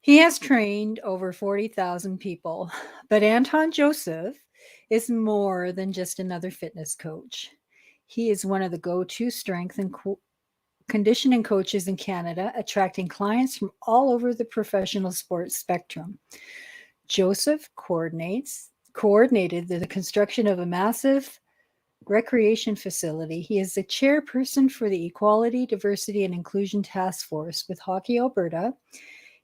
He has trained over 40,000 people, but Anton Joseph is more than just another fitness coach. He is one of the go to strength and conditioning coaches in Canada, attracting clients from all over the professional sports spectrum. Joseph coordinated the construction of a massive recreation facility. He is the chairperson for the Equality, Diversity, and Inclusion Task Force with Hockey Alberta.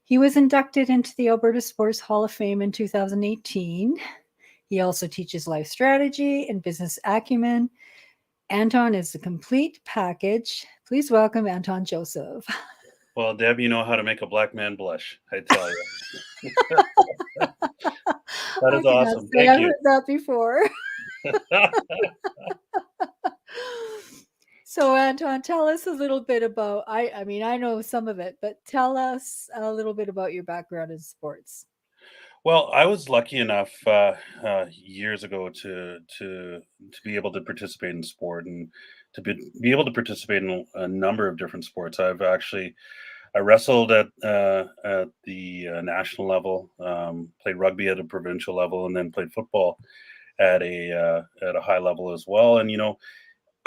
He was inducted into the Alberta Sports Hall of Fame in 2018. He also teaches life strategy and business acumen. Anton is the complete package. Please welcome Anton Joseph. Well, Deb, you know how to make a black man blush, I tell you. That I is cannot awesome. say Thank I've you. heard that before. So Anton, tell us a little bit about I mean I know some of it, but tell us a little bit about your background in sports. Well, I was lucky enough years ago to be able to participate in sport and to be able to participate in a number of different sports. I wrestled at the national level, played rugby at a provincial level, and then played football at a high level as well. And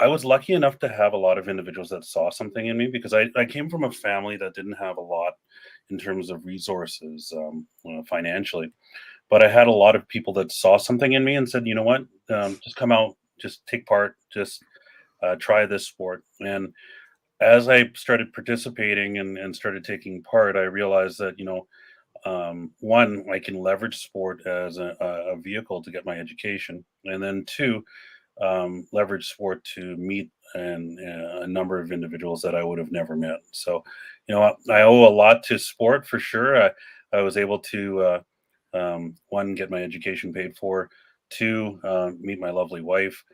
I was lucky enough to have a lot of individuals that saw something in me because I came from a family that didn't have a lot in terms of resources financially. But I had a lot of people that saw something in me and said, you know what, just come out, just take part, just try this sport. And as I started participating and started taking part, I realized that, one, I can leverage sport as a vehicle to get my education. And then two, leverage sport to meet a number of individuals that I would have never met. So, I owe a lot to sport for sure. I was able to, one, get my education paid for, two, meet my lovely wife,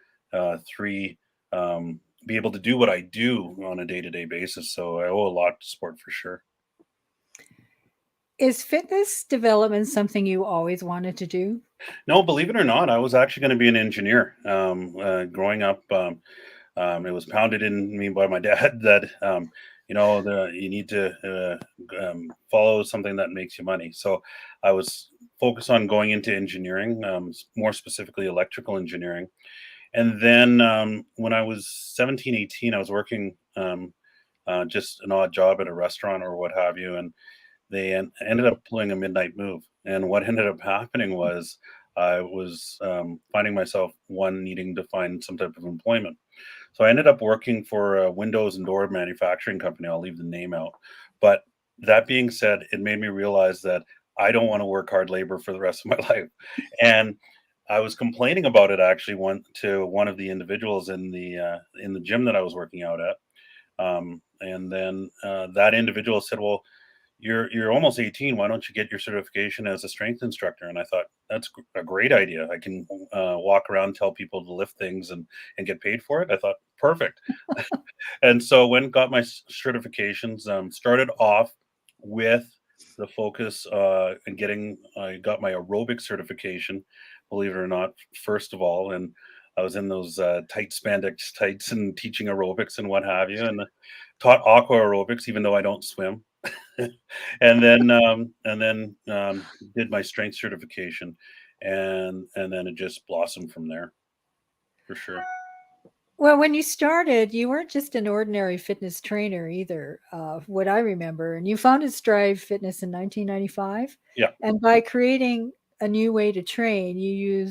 three, be able to do what I do on a day to day basis. So I owe a lot to sport for sure. Is fitness development something you always wanted to do? No, believe it or not, I was actually going to be an engineer. Growing up, it was pounded in me by my dad that you need to follow something that makes you money. So I was focused on going into engineering, more specifically electrical engineering. And then when I was 17, 18, I was working just an odd job at a restaurant or what have you, and they ended up pulling a midnight move. And what ended up happening was I was finding myself, one, needing to find some type of employment. So I ended up working for a windows and door manufacturing company. I'll leave the name out. But that being said, it made me realize that I don't want to work hard labor for the rest of my life. And I was complaining about it actually to one of the individuals in the gym that I was working out at. And then that individual said, "Well, you're almost 18. Why don't you get your certification as a strength instructor?" And I thought that's a great idea. I can walk around, tell people to lift things and get paid for it. I thought perfect. And so when got my certifications, started off with the focus and getting I got my aerobic certification, believe it or not, first of all. And I was in those tight spandex tights and teaching aerobics and what have you, and taught aqua aerobics even though I don't swim. And then did my strength certification, and then it just blossomed from there for sure. Well, when you started, you weren't just an ordinary fitness trainer either, what I remember. And you founded Strive Fitness in 1995. Yeah. And by creating a new way to train, you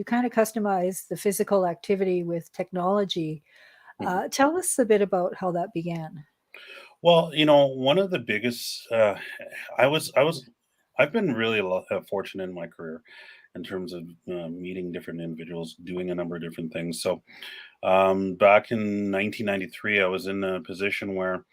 kind of customized the physical activity with technology. Mhm. Tell us a bit about how that began. Well, one of the biggest, I've been really fortunate in my career in terms of meeting different individuals, doing a number of different things. So, back in 1993, I was in a position where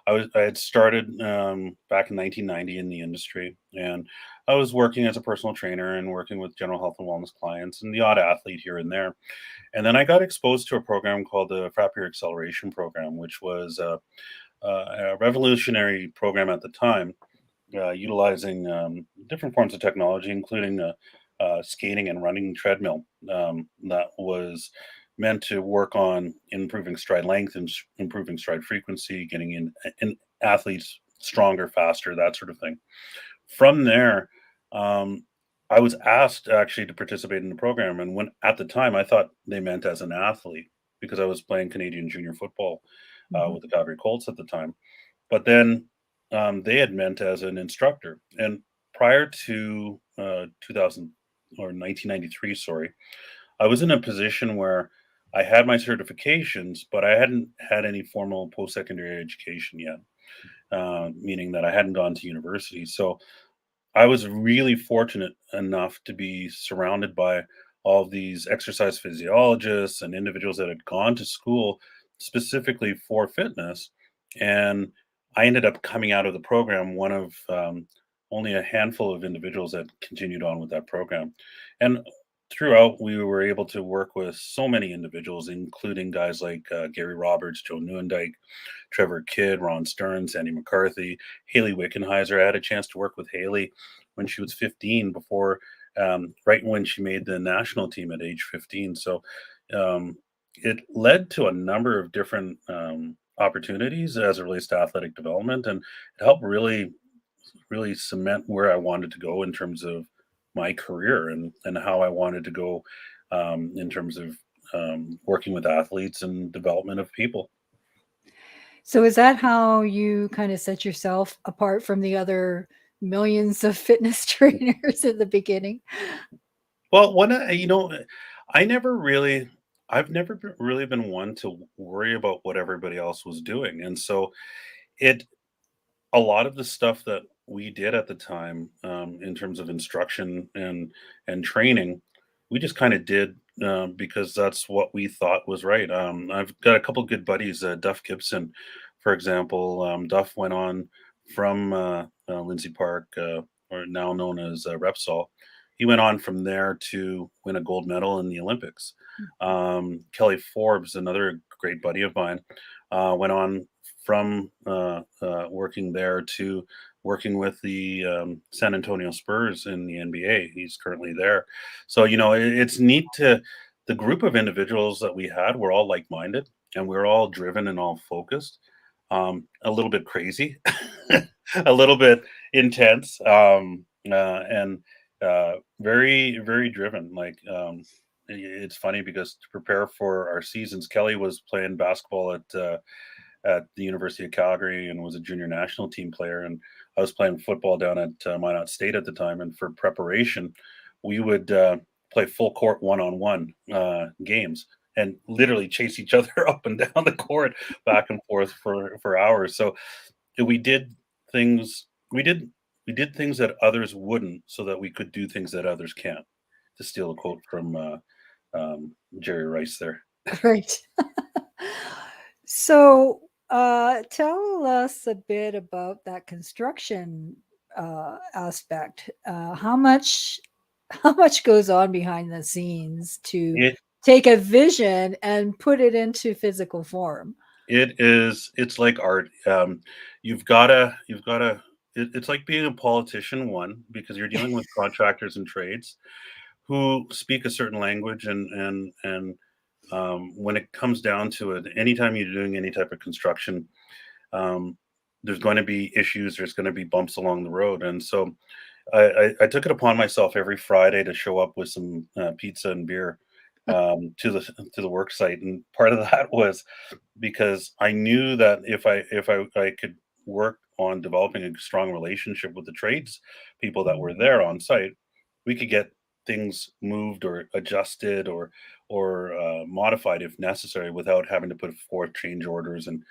I had started back in 1990 in the industry, and I was working as a personal trainer and working with general health and wellness clients and the odd athlete here and there. And then I got exposed to a program called the Frappier Acceleration Program, which was a revolutionary program at the time, utilizing different forms of technology, including skating and running treadmill that was meant to work on improving stride length and improving stride frequency, getting in athletes stronger, faster, that sort of thing. from there, um, I was asked actually to participate in the program, and when at the time I thought they meant as an athlete because I was playing Canadian junior football Mhm. with the Calgary Colts at the time. But then they had meant as an instructor, and prior to 2000 or 1993, sorry, I was in a position where I had my certifications, but I hadn't had any formal post-secondary education yet, meaning that I hadn't gone to university. So I was really fortunate enough to be surrounded by all of these exercise physiologists and individuals that had gone to school specifically for fitness. And I ended up coming out of the program one of only a handful of individuals that continued on with that program. And throughout, we were able to work with so many individuals, including guys like Gary Roberts, Joe Newendike, Trevor Kidd, Ron Stern, Sandy McCarthy, Haley Wickenheiser. I had a chance to work with Haley when she was 15 before, right when she made the national team at age 15. So um, it led to a number of different opportunities as it relates to athletic development, and it helped really cement where I wanted to go in terms of my career and how I wanted to go in terms of working with athletes and development of people. So is that how you kind of set yourself apart from the other millions of fitness trainers in the beginning? Well, I never really, I've never really been one to worry about what everybody else was doing. And so it, a lot of the stuff that we did at the time in terms of instruction and training, we just kind of did because that's what we thought was right. I've got a couple good buddies, Duff Gibson, for example. Duff went on from Lindsay Park, or now known as Repsol. He went on from there to win a gold medal in the Olympics. Kelly Forbes, another great buddy of mine, went on from working there to working with the San Antonio Spurs in the NBA. He's currently there. So, it's neat to the group of individuals that we had were all like minded and we are all driven and all focused. A little bit crazy, a little bit intense, and very, very driven. It's funny because to prepare for our seasons, Kelly was playing basketball at the University of Calgary and was a junior national team player. And I was playing football down at Minot State at the time. And for preparation, we would play full court one-on-one games and literally chase each other up and down the court, back and forth for hours. So we did things. We did things that others wouldn't, so that we could do things that others can't. To steal a quote from Jerry Rice, there. Right. So, tell us a bit about that construction aspect. How much goes on behind the scenes to It take a vision and put it into physical form? it's like art. You've gotta it's like being a politician, one, because you're dealing with contractors and trades who speak a certain language, and when it comes down to it, anytime you're doing any type of construction, um, there's going to be issues, there's going to be bumps along the road. And so I took it upon myself every Friday to show up with some pizza and beer to the work site, and part of that was because I knew that if I could work on developing a strong relationship with the trades people that were there on site, we could get things moved or adjusted or modified if necessary without having to put forth change orders and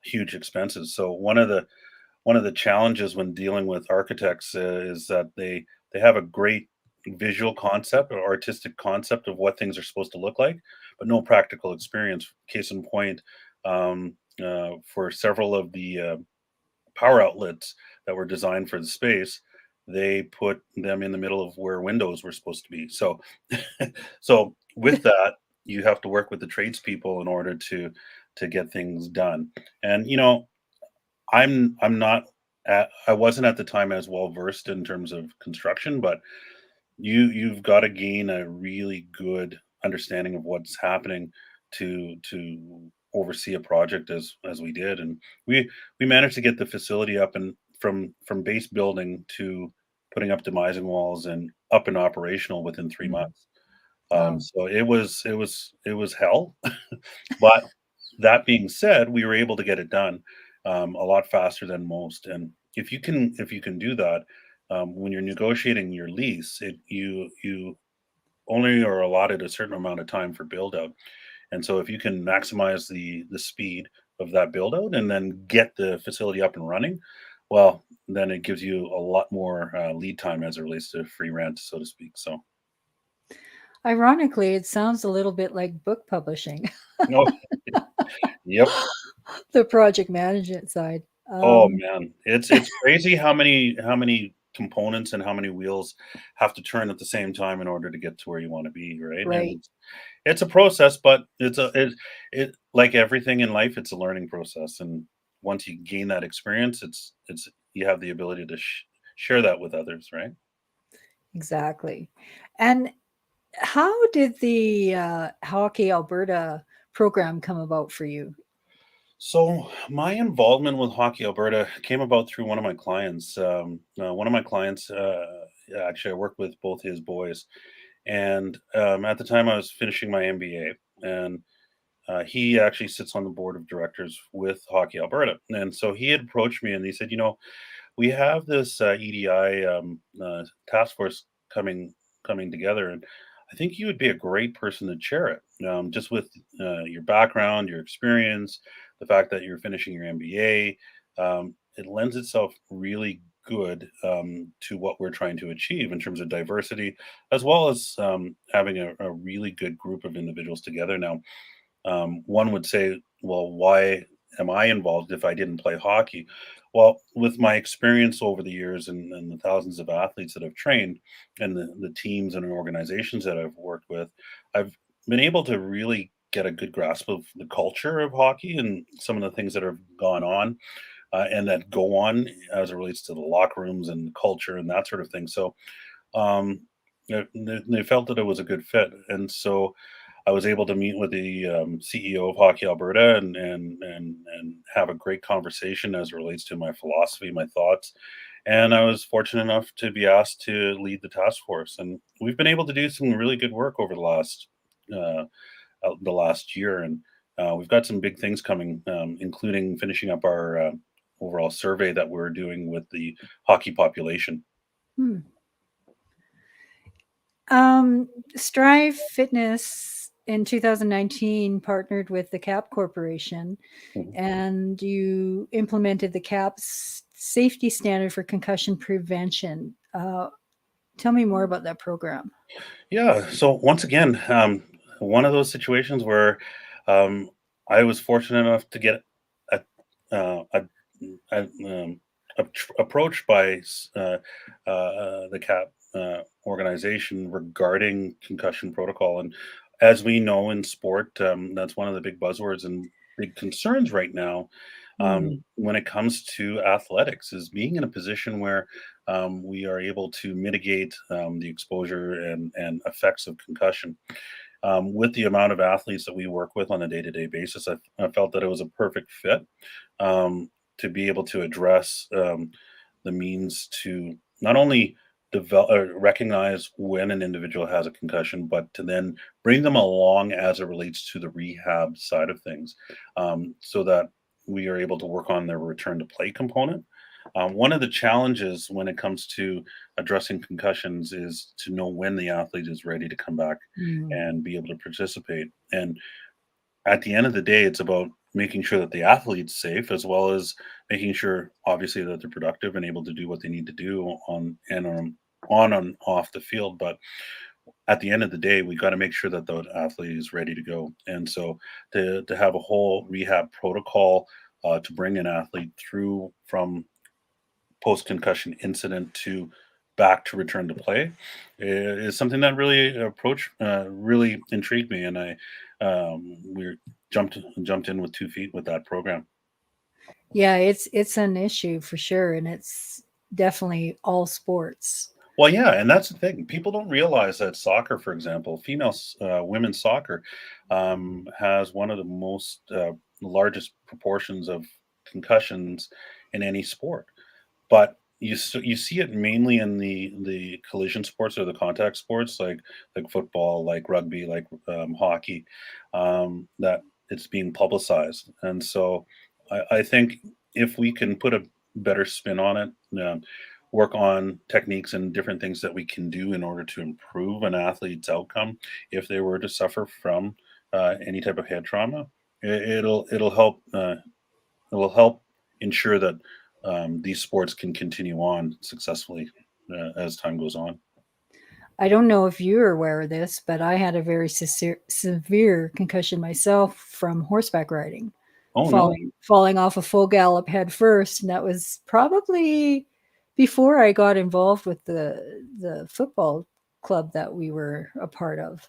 huge expenses. So one of the challenges when dealing with architects is that they have a great visual concept or artistic concept of what things are supposed to look like, but no practical experience. Case in point, for several of the power outlets that were designed for the space, they put them in the middle of where windows were supposed to be. So, so with that, you have to work with the tradespeople in order to get things done. And I'm not I wasn't at the time as well versed in terms of construction, but you've got to gain a really good understanding of what's happening to oversee a project as we did. And we managed to get the facility up and from base building to putting up demising walls and up and operational within 3 months. Wow. So it was hell. But that being said, we were able to get it done a lot faster than most. And if you can do that, when you're negotiating your lease, you only are allotted a certain amount of time for build out. And so if you can maximize the speed of that build out and then get the facility up and running, well, then it gives you a lot more lead time as it relates to free rent, so to speak. So, Ironically, it sounds a little bit like book publishing, no, yep. the project management side. Oh man, it's crazy how many components and how many wheels have to turn at the same time in order to get to where you want to be, right? And Right. it's a process, but it like everything in life, it's a learning process. And once you gain that experience, it's you have the ability to share that with others, right? Exactly. And how did the Hockey Alberta program come about for you? So my involvement with Hockey Alberta came about through one of my clients. One of my clients, yeah, actually, I worked with both his boys, and at the time I was finishing my MBA, and he actually sits on the board of directors with Hockey Alberta. And so he had approached me and he said, we have this EDI task force coming together, and I think you would be a great person to chair it. Just with your background, your experience, the fact that you're finishing your MBA, it lends itself really good to what we're trying to achieve in terms of diversity, as well as having a really good group of individuals together. Now, one would say, well, why am I involved if I didn't play hockey? Well, with my experience over the years and the thousands of athletes that I've trained and the teams and organizations that I've worked with, I've been able to really get a good grasp of the culture of hockey and some of the things that have gone on and that go on as it relates to the locker rooms and the culture and that sort of thing. So um, they felt that it was a good fit. And so I was able to meet with the CEO of Hockey Alberta and have a great conversation as it relates to my philosophy, my thoughts, and I was fortunate enough to be asked to lead the task force, and we've been able to do some really good work over uh, the last year, and we've got some big things coming, including finishing up our overall survey that we're doing with the hockey population. Hmm. Strive Fitness in 2019 partnered with the CAP Corporation, Mhm. and you implemented the CAP's safety standard for concussion prevention. Tell me more about that program. Yeah. So once again, one of those situations where um, I was fortunate enough to get a, uh, a, approached by the CAP organization regarding concussion protocol. And as we know in sport, that's one of the big buzzwords and big concerns right now Hmm. when it comes to athletics is being in a position where we are able to mitigate the exposure and effects of concussion. With the amount of athletes that we work with on a day-to-day basis, I felt that it was a perfect fit to be able to address the means to not only develop recognize when an individual has a concussion, but to then bring them along as it relates to the rehab side of things, so that we are able to work on their return to play component. One of the challenges when it comes to addressing concussions is to know when the athlete is ready to come back Mm. and be able to participate. And at the end of the day, it's about making sure that the athlete's safe as well as making sure, obviously, that they're productive and able to do what they need to do on and off the field. But at the end of the day, we got to make sure that the athlete is ready to go. And so to have a whole rehab protocol to bring an athlete through from post concussion incident to back to return to play is something that really intrigued me, and I we jumped in with 2 feet with that program. Yeah, it's an issue for sure, and it's definitely all sports. Well, yeah, and that's the thing. People don't realize that soccer, for example, women's soccer, has one of the most largest proportions of concussions in any sport. But you see it mainly in the collision sports or the contact sports like football, like rugby, like hockey, that it's being publicized. And so I think if we can put a better spin on it, work on techniques and different things that we can do in order to improve an athlete's outcome if they were to suffer from any type of head trauma, it'll help. It will help ensure that these sports can continue on successfully as time goes on. I don't know if you're aware of this, but I had a very severe concussion myself from horseback riding, Oh no! falling off a full gallop head first, and that was probably before I got involved with the football club that we were a part of.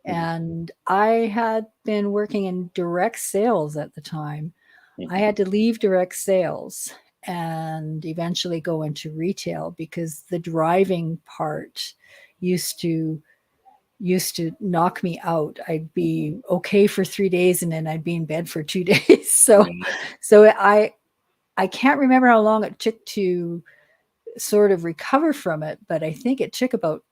Mhm, And I had been working in direct sales at the time. I mhm. had to leave direct sales and eventually go into retail because the driving part used to used to knock me out. I'd be okay for 3 days and then I'd be in bed for 2 days. Yeah. So I can't remember how long it took to sort of recover from it, but I think it took about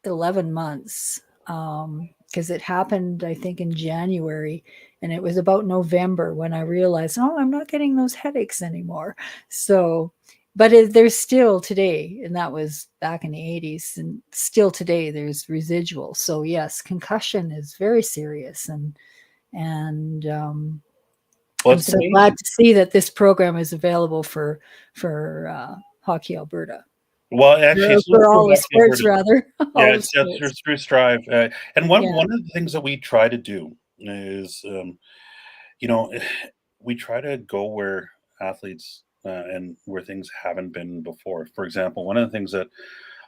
11 months, because it happened, I think, in January. And it was about November when I realized, oh, I'm not getting those headaches anymore. So, but there's still today, and that was back in the 80s, and still today there's residual. So yes, concussion is very serious, and Well, I'm it's so glad amazing. to see that this program is available for Hockey Alberta, Well, actually, or it's not for through all the Hockey sports, Alberta. rather, Yeah, all the it's sports. through Strive. And one Yeah. one of the things that we try to do is, you know, we try to go where athletes and where things haven't been before. For example, one of the things that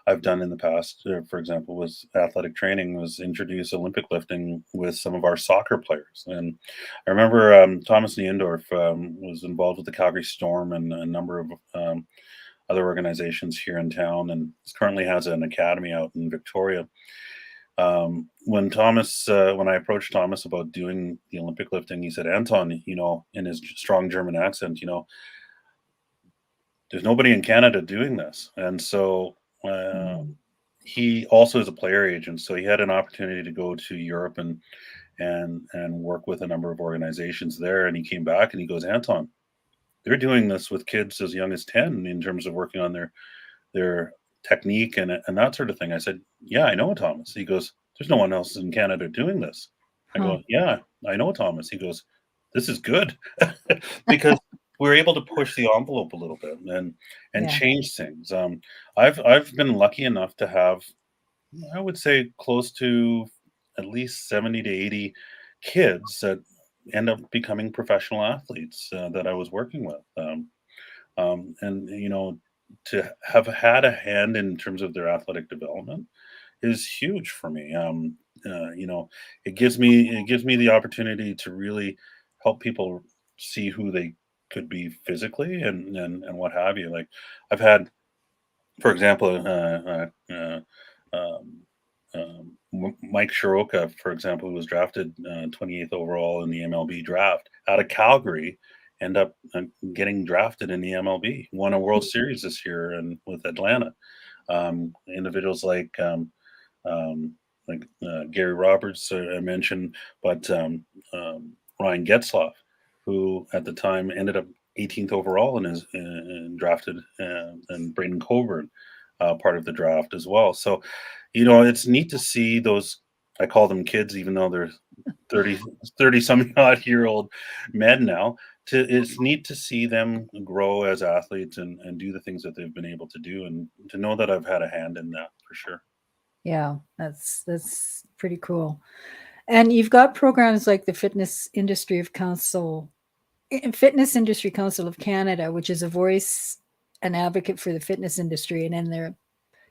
I've done in the past, for example, was athletic training, was introduce Olympic lifting with some of our soccer players. And I remember Thomas Niendorf was involved with the Calgary Storm and a number of other organizations here in town, and currently has an academy out in Victoria. When I approached Thomas about doing the Olympic lifting, he said, Anton, in his strong German accent, there's nobody in Canada doing this. And so Mm. he also is a player agent, so he had an opportunity to go to Europe and work with a number of organizations there. And he came back and he goes, Anton, they're doing this with kids as young as 10 in terms of working on their technique and that sort of thing. I said, yeah, I know, Thomas. He goes, there's no one else in Canada doing this. I Huh. go, yeah, I know, Thomas. He goes, this is good because we're able to push the envelope a little bit and Yeah. change things. I've been lucky enough to have, I would say, close to at least 70 to 80 kids that end up becoming professional athletes that I was working with. And to have had a hand in terms of their athletic development is huge for me. It gives me the opportunity to really help people see who they could be physically and what have you. Like I've had, for example, Mike Shiroka, for example, who was drafted 28th overall in the MLB draft out of Calgary, end up getting drafted in the MLB. Won a World Series this year and with Atlanta. Individuals like Gary Roberts, I mentioned, but Ryan Getzloff, who at the time ended up 18th overall and drafted, and Braden Coburn, part of the draft as well. So, it's neat to see those. I call them kids, even though they're 30 some odd year old men now. It's neat to see them grow as athletes and do the things that they've been able to do, and to know that I've had a hand in that for sure. Yeah, that's pretty cool. And you've got programs like the Fitness Industry Council of Canada, which is a voice and advocate for the fitness industry, and then their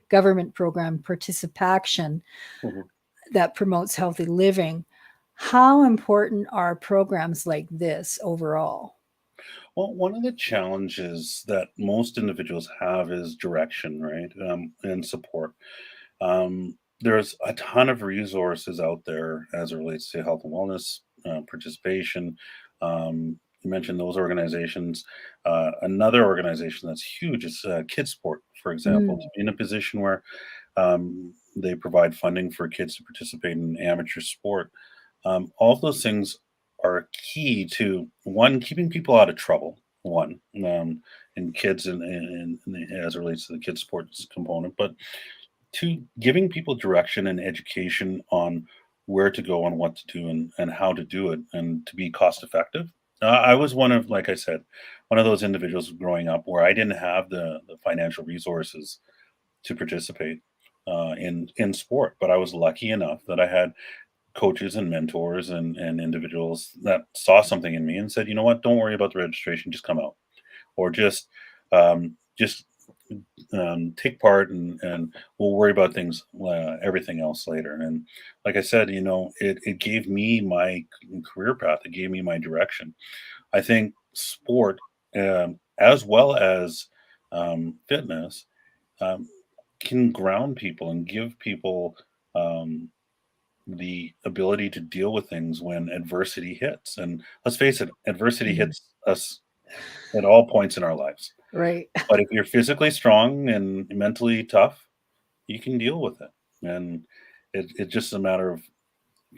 government program Participation Mhm. that promotes healthy living. How important are programs like this overall? Well, one of the challenges that most individuals have is direction, right? And support. There's a ton of resources out there as it relates to health and wellness, participation. you mentioned those organizations. Another organization that's huge is Kids Sport, for example, to Mm, be in a position where they provide funding for kids to participate in amateur sport. All of those things are key to one, keeping people out of trouble. One, and kids, and as it relates to the kids sports component, but two, giving people direction and education on where to go and what to do and how to do it and to be cost effective. I was one of, like I said, one of those individuals growing up where I didn't have the financial resources to participate in sport, but I was lucky enough that I had coaches and mentors and individuals that saw something in me and said, you know what, don't worry about the registration, just come out, or just take part, and we'll worry about things, everything else later. And like I said, it gave me my career path. It gave me my direction. I think sport, as well as fitness, um, can ground people and give people um, the ability to deal with things when adversity hits. And let's face it, adversity mm, hits us at all points in our lives. right. But if you're physically strong and mentally tough, you can deal with it. And it's just a matter of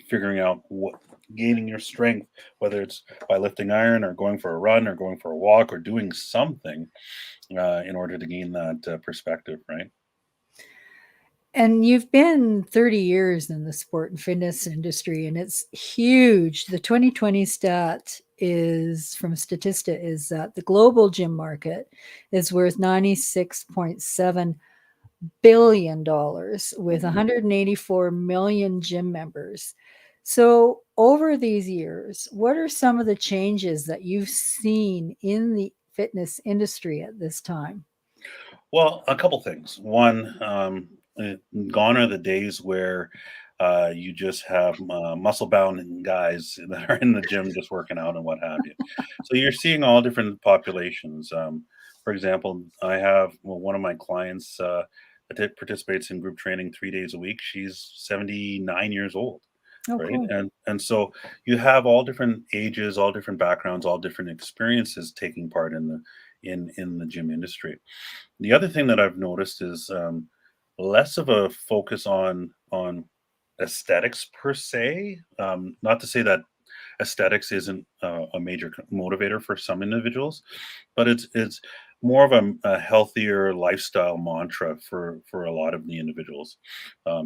figuring out what gaining your strength, whether it's by lifting iron or going for a run or going for a walk or doing something in order to gain that perspective, right? And you've been 30 years in the sport and fitness industry, and it's huge. The 2020 stat is from Statista is that the global gym market is worth $96.7 billion with Mhm. 184 million gym members. So, over these years, what are some of the changes that you've seen in the fitness industry at this time? Well, a couple things. One, gone are the days where you just have muscle bound guys that are in the gym just working out and what have you. So you're seeing all different populations. For example, I have, well, one of my clients that participates in group training 3 days a week. She's 79 years old, Oh, right? cool. And so you have all different ages, all different backgrounds, all different experiences taking part in the gym industry. The other thing that I've noticed is less of a focus on aesthetics per se. Not to say that aesthetics isn't a major motivator for some individuals, but it's more of a healthier lifestyle mantra for a lot of the individuals.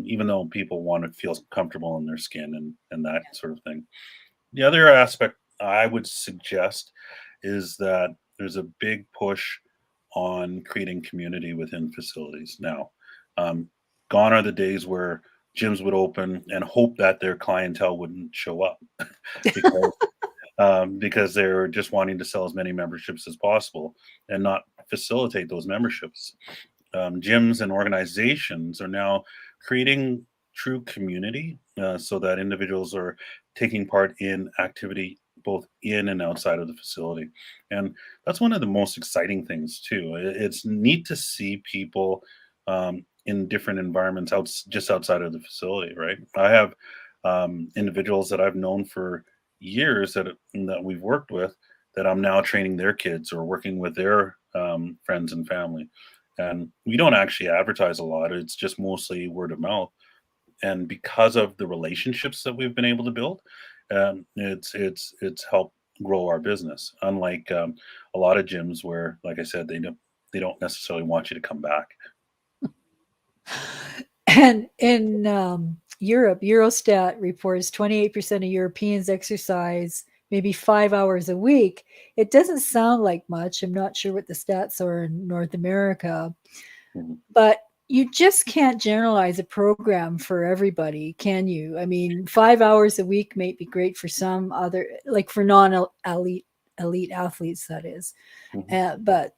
Even though people want to feel comfortable in their skin and that sort of thing. The other aspect I would suggest is that there's a big push on creating community within facilities now. Um, Gone are the days where gyms would open and hope that their clientele wouldn't show up because because they're just wanting to sell as many memberships as possible and not facilitate those memberships. Gyms and organizations are now creating true community so that individuals are taking part in activity both in and outside of the facility. And that's one of the most exciting things, too. It's neat to see people in different environments just outside of the facility, right? I have individuals that I've known for years that we've worked with that I'm now training their kids or working with their friends and family, and we don't actually advertise a lot. It's just mostly word of mouth. And because of the relationships that we've been able to build, it's helped grow our business. Unlike a lot of gyms where, like I said, they don't necessarily want you to come back. And in Europe, Eurostat reports 28% of Europeans exercise maybe 5 hours a week. It doesn't sound like much. I'm not sure what the stats are in North America, Mhm. but you just can't generalize a program for everybody, can you? I mean, 5 hours a week may be great for some other, like for non-elite athletes, that is. Mhm. But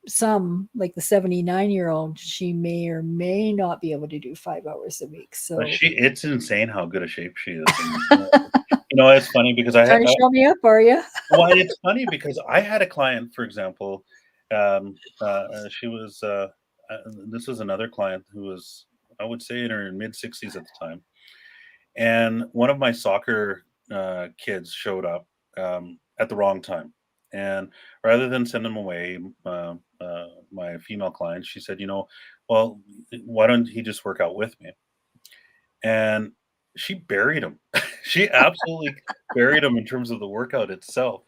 some like the 79-year-old, she may or may not be able to do 5 hours a week. But So, it's insane how good a shape she is. And, it's funny because trying to show me up, are you? well, it's funny because I had a client, for example, she was, this was another client who was, I would say, in her mid 60s at the time. And one of my soccer kids showed up. at the wrong time. And rather than send him away, my female client, she said, well, why don't he just work out with me? And she buried him. She absolutely buried him in terms of the workout itself,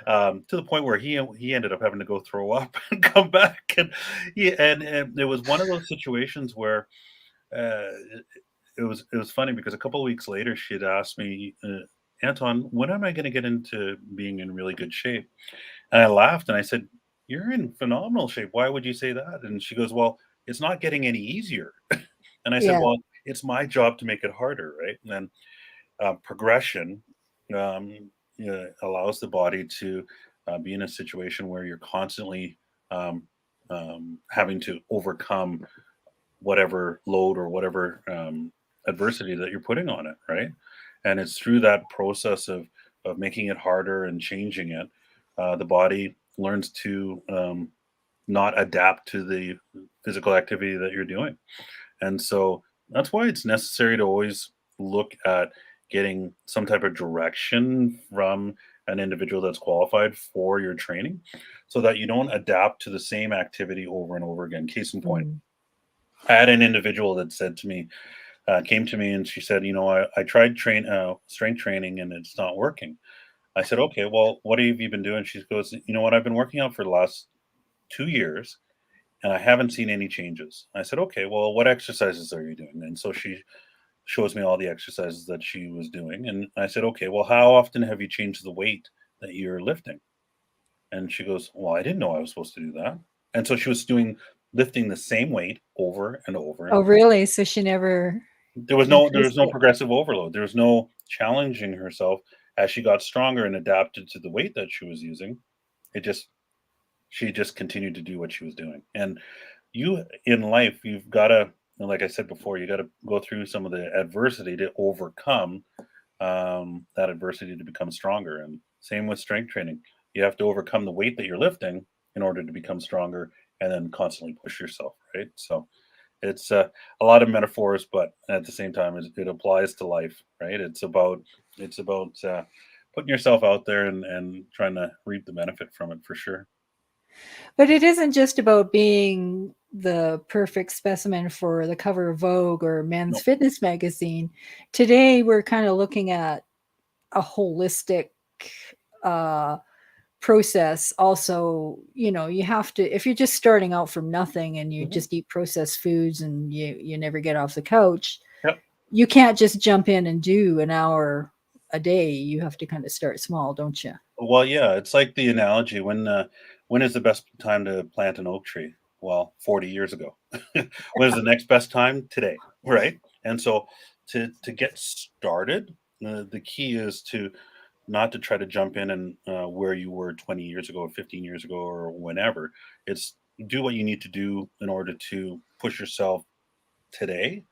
to the point where he ended up having to go throw up and come back. And it was one of those situations where it, it was funny because a couple of weeks later she had asked me, Anton, when am I going to get into being in really good shape? And I laughed and I said, "You're in phenomenal shape. Why would you say that?" And she goes, "Well, it's not getting any easier." And I said, Yeah. "Well, it's my job to make it harder, right?" And then progression allows the body to be in a situation where you're constantly um, having to overcome whatever load or whatever adversity that you're putting on it, right? And it's through that process of making it harder and changing it, the body learns to not adapt to the physical activity that you're doing. And so that's why it's necessary to always look at getting some type of direction from an individual that's qualified for your training so that you don't adapt to the same activity over and over again. Case in point, Mm. I had an individual that said to me, came to me and she said, I tried strength training and it's not working. I said, okay, well, what have you been doing? She goes, you know what, I've been working out for the last 2 years and I haven't seen any changes. I said, okay, well, what exercises are you doing? And so she shows me all the exercises that she was doing. And I said, okay, well, how often have you changed the weight that you're lifting? And she goes, well, I didn't know I was supposed to do that. And so she was lifting the same weight over and over and Oh, over. really? So she never There increased was no it? progressive overload. There was no challenging herself as she got stronger and adapted to the weight that she was using. It just She just continued to do what she was doing. And you in life, you've got to, like I said before, you got to go through some of the adversity to overcome that adversity to become stronger. And same with strength training. You have to overcome the weight that you're lifting in order to become stronger and then constantly push yourself, right? So it's a lot of metaphors, but at the same time, it applies to life, right? It's about putting yourself out there and trying to reap the benefit from it for sure. But it isn't just about being the perfect specimen for the cover of Vogue or Men's No. Fitness magazine. Today, we're kind of looking at a holistic uh, process. Also, you have to, if you're just starting out from nothing and you Mhm. just eat processed foods and you never get off the couch, Yep. you can't just jump in and do an hour a day. You have to kind of start small, don't you? Well, yeah, it's like the analogy when is the best time to plant an oak tree? Well, 40 years ago. When is the next best time? Today, right? And so to get started, the key is to not to try to jump in and where you were 20 years ago or 15 years ago or whenever. It's do what you need to do in order to push yourself today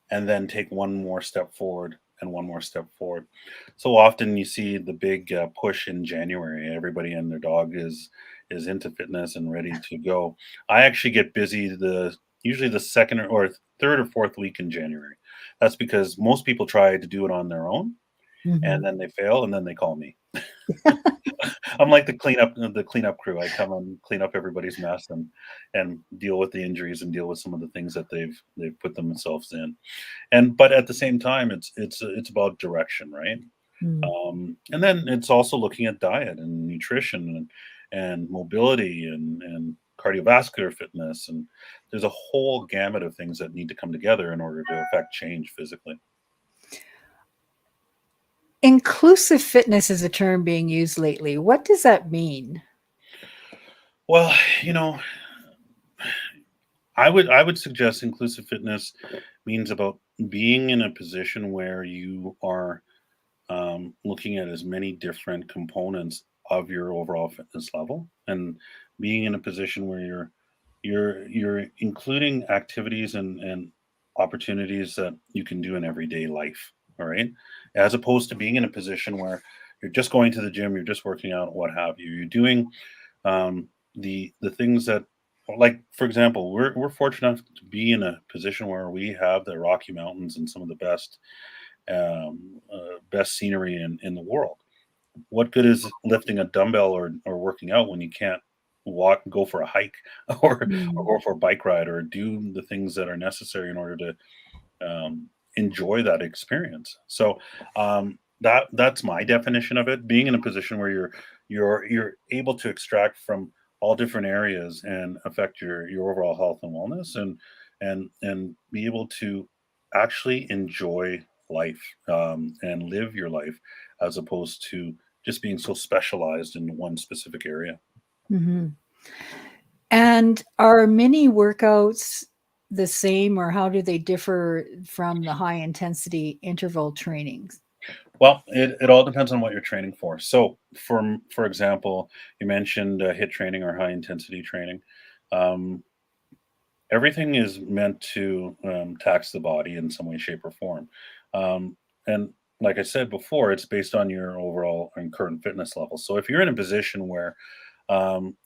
and then take one more step forward and one more step forward. So often you see the big push in January. Everybody and their dog is into fitness and ready to go. I actually get busy the usually the second or third or fourth week in January. That's because most people try to do it on their own and Mhm. then they fail and then they call me. I'm like the cleanup crew. I come and clean up everybody's mess and deal with the injuries and deal with some of the things that they've put themselves in. And but at the same time, it's about direction, right? Mm. And then it's also looking at diet and nutrition and mobility and cardiovascular fitness, and there's a whole gamut of things that need to come together in order to affect change physically. Inclusive fitness is a term being used lately. What does that mean? Well, you know, I would suggest inclusive fitness means about being in a position where you are looking at as many different components of your overall fitness level and being in a position where you're including activities and opportunities that you can do in everyday life, all right, as opposed to being in a position where you're just going to the gym, you're just working out, what have you, you're doing the things that, like for example, we're fortunate enough to be in a position where we have the Rocky Mountains and some of the best best scenery in the world. what good is lifting a dumbbell or working out when you can't go for a hike or Mm. go for a bike ride or do the things that are necessary in order to enjoy that experience. So that's my definition of it. Being in a position where you're able to extract from all different areas and affect your overall health and wellness, and be able to actually enjoy life, and live your life, as opposed to just being so specialized in one specific area. Mhm. And are mini workouts the same, or how do they differ from the high intensity interval trainings? Well, it all depends on what you're training for. So, for example, you mentioned hit training or high intensity training. Um, Everything is meant to tax the body in some way, shape, or form. And like I said before, it's based on your overall and current fitness level. So, if you're in a position where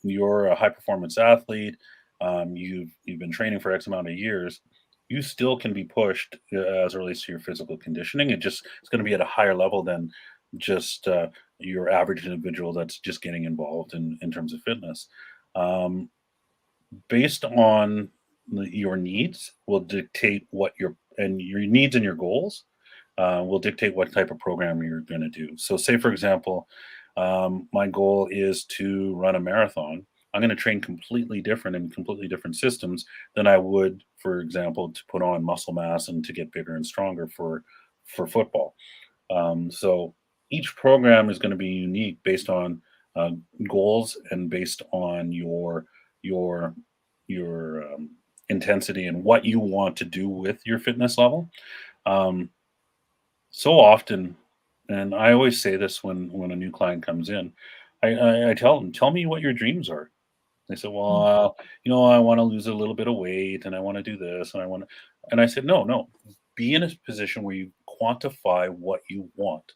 you're a high performance athlete, you've been training for X amount of years, you still can be pushed as it relates to your physical conditioning. It's going to be at a higher level than just your average individual that's just getting involved in terms of fitness. Um, Based on your needs will dictate what your needs and your goals will dictate what type of program you're going to do. So, say for example, my goal is to run a marathon. I'm going to train completely different in completely different systems than I would, for example, to put on muscle mass and to get bigger and stronger for football. So each program is going to be unique based on uh, goals and based on your your intensity and what you want to do with your fitness level. Um, so often, and I always say this when a new client comes in, I tell them, tell me what your dreams are. They said, Mm. well, I want to lose a little bit of weight and I want to do this and I want to, and I said, no, no, be in a position where you quantify what you want.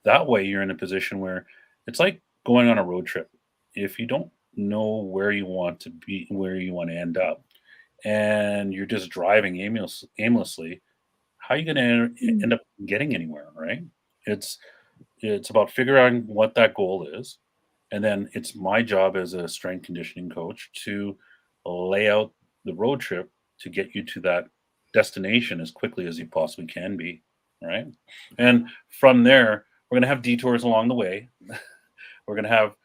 That way, you're in a position where it's like going on a road trip. If you don't know where you want to be, where you want to end up, and you're just driving aimlessly, how are you going to Mm. end up getting anywhere, right? It's it's about figuring out what that goal is, and then it's my job as a strength conditioning coach to lay out the road trip to get you to that destination as quickly as you possibly can be, right? And from there, we're going to have detours along the way. We're going to have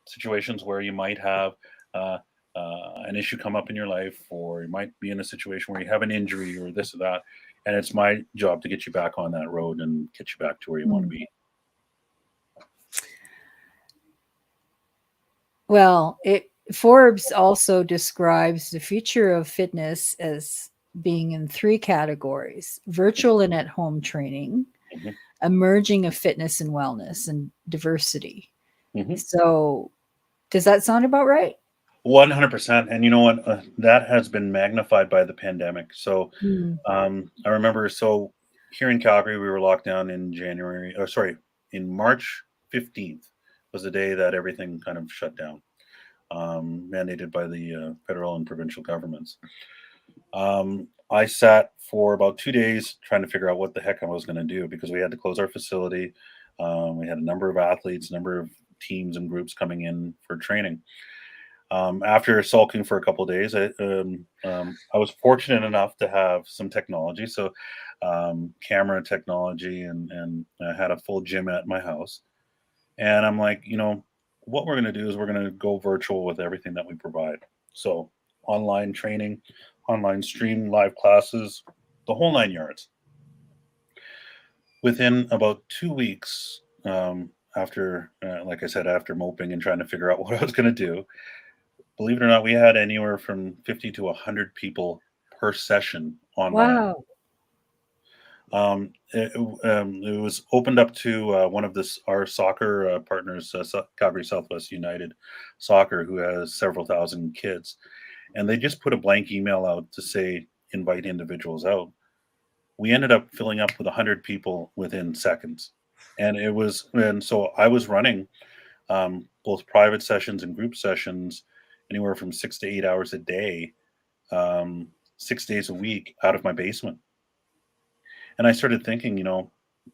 situations where you might have uh, an issue come up in your life, or you might be in a situation where you have an injury or this or that. And it's my job to get you back on that road and get you back to where you want to Mm. be. Well, Forbes also describes the future of fitness as being in three categories: virtual and at home training, Mhm, emerging of fitness and wellness, and diversity. mhm. So, does that sound about right? 100%. And you know what? That has been magnified by the pandemic. So Mm. I remember, so here in Calgary, we were locked down in January, or sorry, in March 15th was the day that everything kind of shut down, mandated by the federal and provincial governments. I sat for about 2 days trying to figure out what the heck I was going to do because we had to close our facility. We had a number of athletes, number of teams and groups coming in for training. After sulking for a couple of days, I was fortunate enough to have some technology, so camera technology, and I had a full gym at my house. And I'm like, what we're going to do is we're going to go virtual with everything that we provide. So online training, online stream, live classes, the whole 9 yards. Within about 2 weeks, after, like I said, after moping and trying to figure out what I was going to do, believe it or not, we had anywhere from 50 to 100 people per session online. Wow. It was opened up to one of our soccer partners, Calgary Southwest United Soccer, who has several thousand kids, and they just put a blank email out to say invite individuals out. We ended up filling up with 100 people within seconds, and so I was running both private sessions and group sessions anywhere from 6 to 8 hours a day, 6 days a week out of my basement. And I started thinking,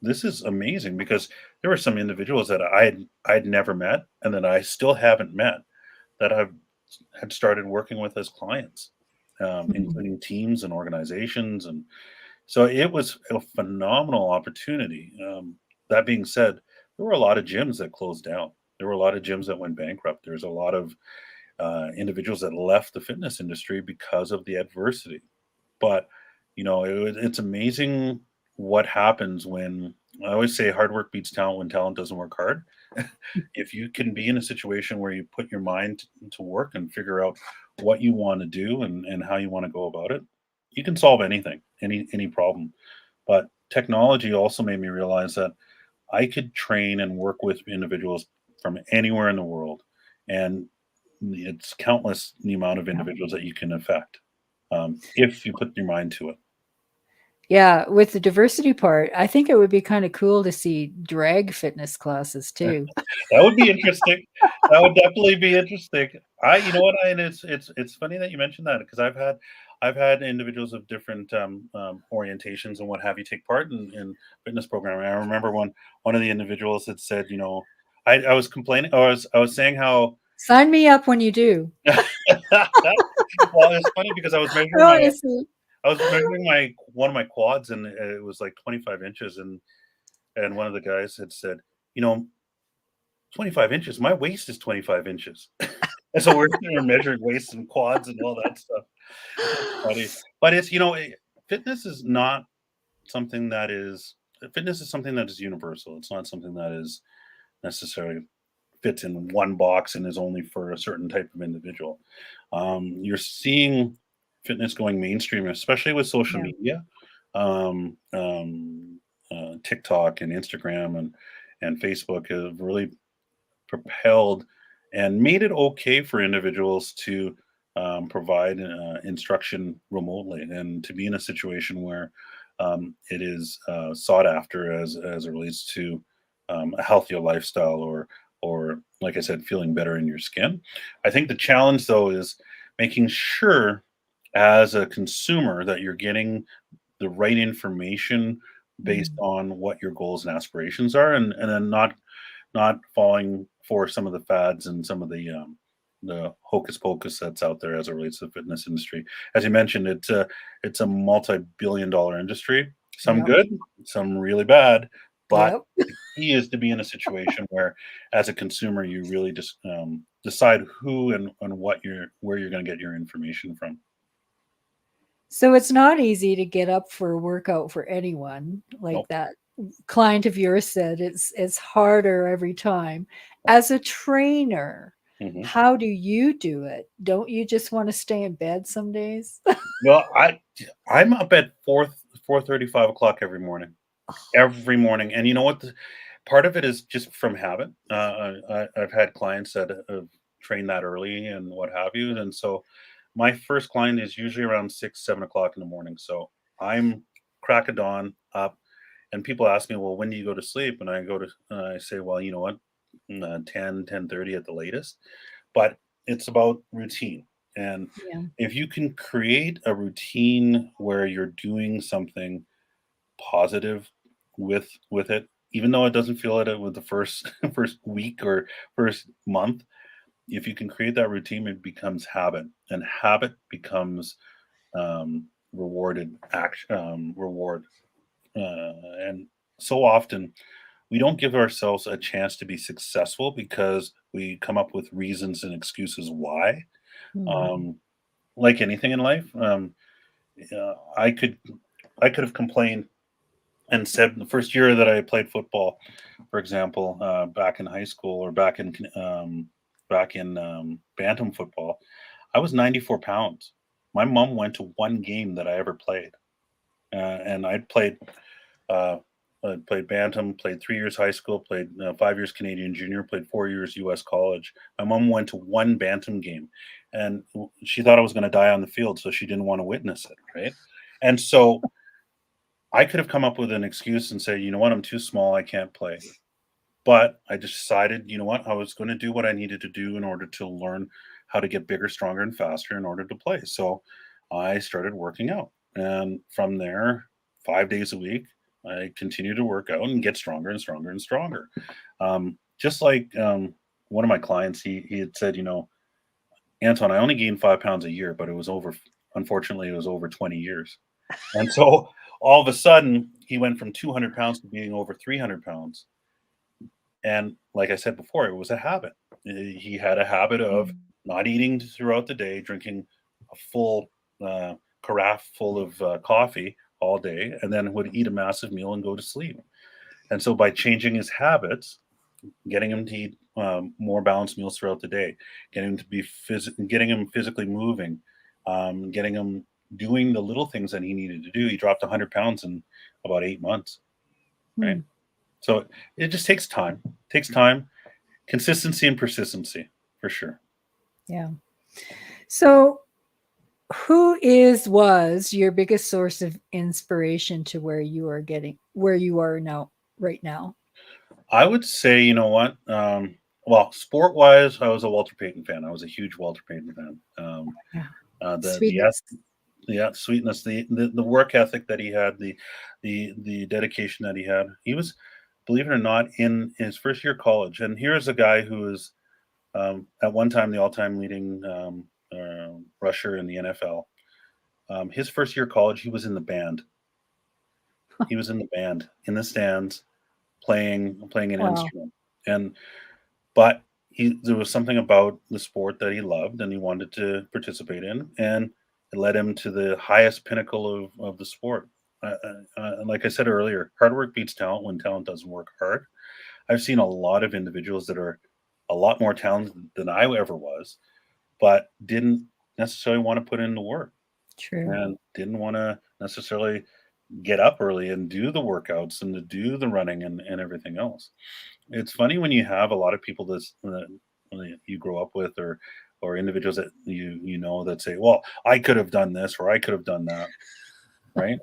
this is amazing because there were some individuals that I'd never met and that I still haven't met that I've had started working with as clients, Mhm. including teams and organizations, and so it was a phenomenal opportunity. That being said, there were a lot of gyms that closed down. There were a lot of gyms that went bankrupt. There's a lot of individuals that left the fitness industry because of the adversity. But it's amazing what happens when I always say hard work beats talent when talent doesn't work hard. If you can be in a situation where you put your mind to work and figure out what you want to do and how you want to go about it, you can solve anything, any problem. But technology also made me realize that I could train and work with individuals from anywhere in the world, and it's countless the amount of Yeah. individuals that you can affect if you put your mind to it. Yeah, with the diversity part, I think it would be kinda cool to see drag fitness classes too. That would be interesting. That would definitely be interesting. You know what, and it's funny that you mentioned that because I've had individuals of different orientations and what have you take part in fitness programming. I remember one of the individuals had said, I was complaining, or I was saying how Sign me up when you do. well, it's funny because Honestly. I was measuring my one of my quads and it was like 25 inches and one of the guys had said, you know, 25 inches, my waist is 25 inches. And so we're sitting there measuring waists and quads and all that stuff. It's funny. But fitness is not something that is fitness is something that is universal. It's not something that is necessarily fits in one box and is only for a certain type of individual. You're seeing fitness going mainstream, especially with social Yeah. media, TikTok and Instagram and Facebook have really propelled and made it okay for individuals to provide instruction remotely and to be in a situation where it is sought after as it relates to a healthier lifestyle or like I said, feeling better in your skin. I think the challenge though is making sure as a consumer that you're getting the right information based Mm. on what your goals and aspirations are and then not falling for some of the fads and some of the hocus pocus that's out there as it relates to the fitness industry. As you mentioned, it's a multi-billion-dollar industry. Some Yep. good, some really bad, but Yep. the key is to be in a situation where, as a consumer, you really just decide who and where you're going to get your information from. So it's not easy to get up for a workout for anyone, like Nope. that client of yours said, it's harder every time. As a trainer, Hmm. how do you do it? Don't you just wanna stay in bed some days? Well, I'm up at 4:30, 5 o'clock every morning, and you know what? Part of it is just from habit. I've had clients that have trained that early and what have you, and so my first client is usually around 6, 7 o'clock in the morning. So I'm crack of dawn up, and people ask me, "Well, when do you go to sleep?" And I say, "Well, you know what, 10, 10:30 at the latest." But it's about routine, and Yeah. if you can create a routine where you're doing something positive with it, even though it doesn't feel it with the first first week or first month. If you can create that routine, it becomes habit, and habit becomes reward. And so often we don't give ourselves a chance to be successful because we come up with reasons and excuses why. Mhm. Um, like anything in life, uh, I could I could have complained and said the first year that I played football, for example, back in high school or back in bantam football, I was 94 pounds. My mom went to one game that I ever played, and uh, I played bantam, played 3 years high school, played 5 years Canadian junior, played 4 years U.S. college. My mom went to one bantam game, and she thought I was going to die on the field, so she didn't want to witness it, right? And so I could have come up with an excuse and say, you know what, I'm too small, I can't play. But I decided, you know what, I was going to do what I needed to do in order to learn how to get bigger, stronger, and faster in order to play. So I started working out. And from there, 5 days a week, I continue to work out and get stronger and stronger and stronger. Just like one of my clients, he had said, Anton, I only gained 5 pounds a year, but unfortunately, it was over 20 years. And so all of a sudden, he went from 200 pounds to being over 300 pounds. And like I said before, it was a habit. He had a habit of Mm. not eating throughout the day, drinking a full carafe full of coffee all day, and then would eat a massive meal and go to sleep. And so by changing his habits, getting him to eat more balanced meals throughout the day, getting him physically moving, getting him doing the little things that he needed to do, he dropped 100 pounds in about 8 months, right? Mm. So it just takes time. Takes time, consistency and persistency for sure. Yeah. So was your biggest source of inspiration to where you are now, right now? I would say, you know what? Well, sport wise, I was a Walter Payton fan. I was a huge Walter Payton fan. Yeah. The Sweetness. yeah, sweetness, the work ethic that he had, the dedication that he had. He was, believe it or not, in his first year of college. And here's a guy who was at one time the all-time leading rusher in the NFL. His first year of college, he was in the band. He was in the band in the stands, playing an Wow. instrument. And but there was something about the sport that he loved and he wanted to participate in, and it led him to the highest pinnacle of the sport. Like I said earlier, hard work beats talent when talent doesn't work hard. I've seen a lot of individuals that are a lot more talented than I ever was, but didn't necessarily want to put in the work True. and didn't want to necessarily get up early and do the workouts and to do the running and everything else. It's funny when you have a lot of people that you grow up with, or individuals that that say, "Well, I could have done this or I could have done that," right?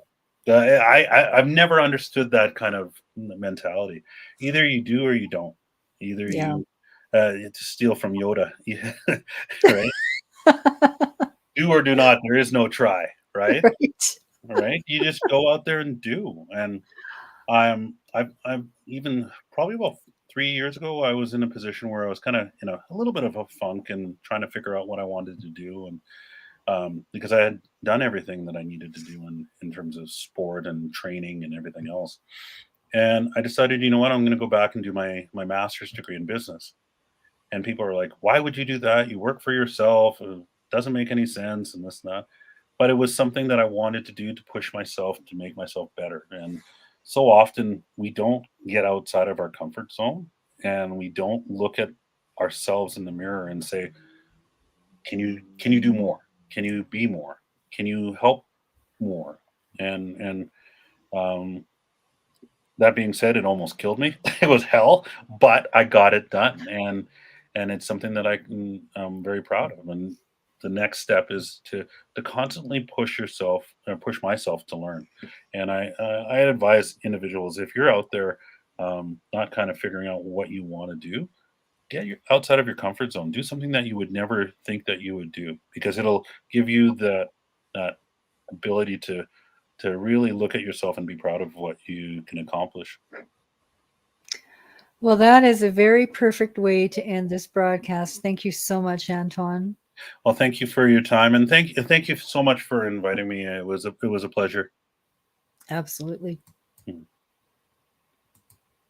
I've never understood that kind of mentality. Either you do or you don't. Either Yeah. you to steal from Yoda, right? Do or do not. There is no try, right? Right. Right? You just go out there and do. And I've even probably about 3 years ago, I was in a position where I was kinda in a little bit of a funk and trying to figure out what I wanted to do, and, because I had done everything that I needed to do in terms of sport and training and everything else. And I decided, you know what, I'm gonna go back and do my master's degree in business. And people are like, "Why would you do that? You work for yourself, it doesn't make any sense," and this and that. But it was something that I wanted to do to push myself, to make myself better. And so often we don't get outside of our comfort zone and we don't look at ourselves in the mirror and say, can you do more? Can you be more? Can you help more? And um that being said, it almost killed me. It was hell, but I got it done, and it's something that I'm very proud of. And the next step is to constantly push myself to learn. And I advise individuals, if you're out there not kind of figuring out what you want to do, outside of your comfort zone. Do something that you would never think that you would do, because it'll give you that ability to really look at yourself and be proud of what you can accomplish. Well, that is a very perfect way to end this broadcast. Thank you so much, Anton. Well, thank you for your time, and thank you so much for inviting me. It was a pleasure. Absolutely. Mhm.